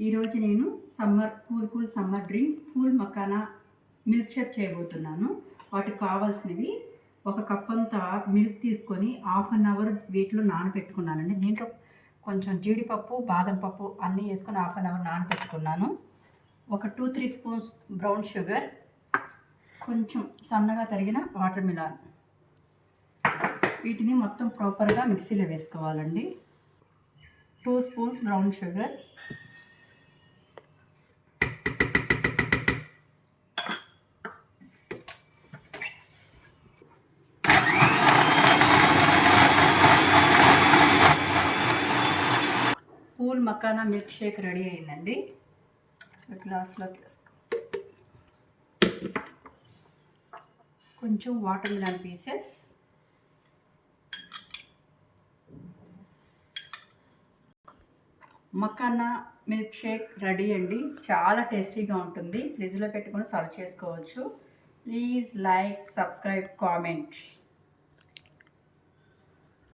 ఈరోజు నేను cool summer drink phool makhana milkshake చేయబోతున్నాను. వాటికి కావాల్సినవి ఒక కప్ అంతా మిల్క్ తీసుకొని హాఫ్ అన్ అవర్ వీటిలో నానబెట్టుకున్నానండి. దీంట్లో కొంచెం జీడిపప్పు, బాదం పప్పు అన్నీ వేసుకొని హాఫ్ అన్ అవర్ నానబెట్టుకున్నాను. ఒక 2-3 స్పూన్స్ బ్రౌన్ షుగర్, కొంచెం సన్నగా తరిగిన వాటర్ మిలాన్. వీటిని మొత్తం ప్రాపర్గా మిక్సీలో వేసుకోవాలండి. 2 spoons brown sugar, phool makhana milkshake ready అయిందండి. గ్లాస్లోకి వేసుకో. కొంచెం water melon pieces, makhana milkshake ready అండి. చాలా టేస్టీగా ఉంటుంది. ఫ్రిడ్జ్లో పెట్టుకొని సర్వ్ చేసుకోవచ్చు. Please like, subscribe, comment.